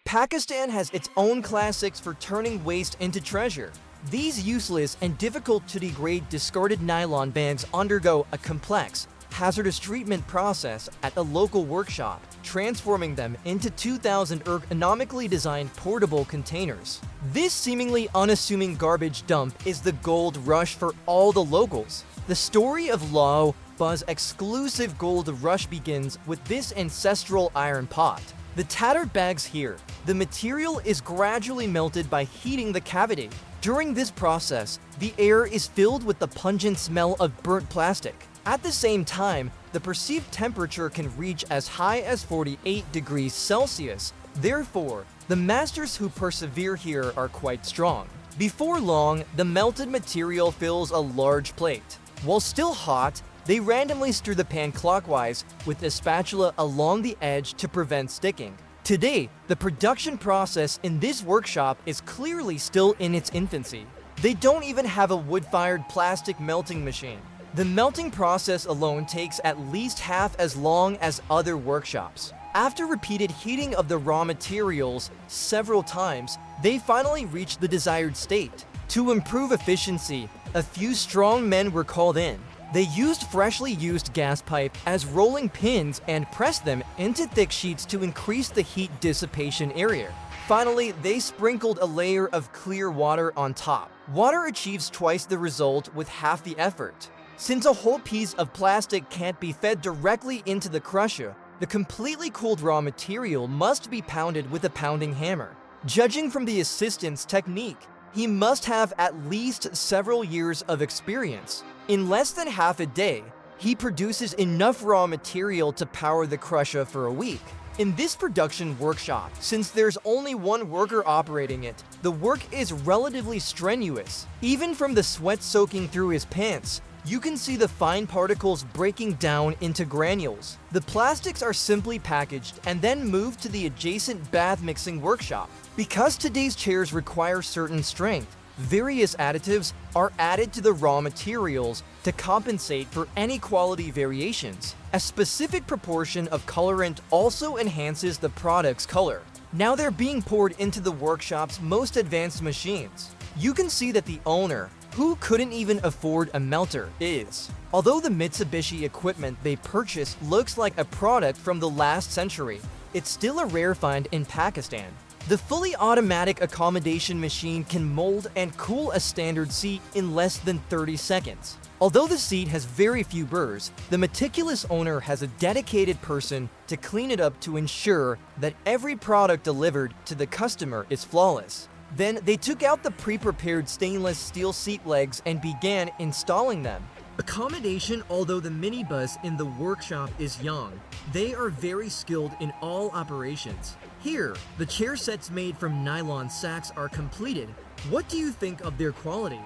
Pakistan has its own classics for turning waste into treasure. These useless and difficult-to-degrade discarded nylon bags undergo a complex, hazardous treatment process at a local workshop, transforming them into 2,000 ergonomically designed portable containers. This seemingly unassuming garbage dump is the gold rush for all the locals. The story of Lao Ba's exclusive gold rush begins with this ancestral iron pot. The tattered bags here, the material is gradually melted by heating the cavity. During this process, the air is filled with the pungent smell of burnt plastic. At the same time, the perceived temperature can reach as high as 48 degrees Celsius. Therefore, the masters who persevere here are quite strong. Before long, the melted material fills a large plate. While still hot, they randomly stir the pan clockwise with a spatula along the edge to prevent sticking. Today, the production process in this workshop is clearly still in its infancy. They don't even have a wood-fired plastic melting machine. The melting process alone takes at least half as long as other workshops. After repeated heating of the raw materials several times, they finally reach the desired state. To improve efficiency, a few strong men were called in. They used freshly used gas pipe as rolling pins and pressed them into thick sheets to increase the heat dissipation area. Finally, they sprinkled a layer of clear water on top. Water achieves twice the result with half the effort. Since a whole piece of plastic can't be fed directly into the crusher, the completely cooled raw material must be pounded with a pounding hammer. Judging from the assistant's technique, he must have at least several years of experience. In less than half a day, he produces enough raw material to power the crusher for a week. In this production workshop, since there's only one worker operating it, the work is relatively strenuous. Even from the sweat soaking through his pants, you can see the fine particles breaking down into granules. The plastics are simply packaged and then moved to the adjacent bath mixing workshop. Because today's chairs require certain strength, various additives are added to the raw materials to compensate for any quality variations. A specific proportion of colorant also enhances the product's color. Now they're being poured into the workshop's most advanced machines. You can see that the owner, who couldn't even afford a melter, is. Although the Mitsubishi equipment they purchased looks like a product from the last century, it's still a rare find in Pakistan. The fully automatic accommodation machine can mold and cool a standard seat in less than 30 seconds. Although the seat has very few burrs, the meticulous owner has a dedicated person to clean it up to ensure that every product delivered to the customer is flawless. Then they took out the pre-prepared stainless steel seat legs and began installing them. Accommodation, although the minibus in the workshop is young, they are very skilled in all operations. Here, the chair sets made from nylon sacks are completed. What do you think of their quality?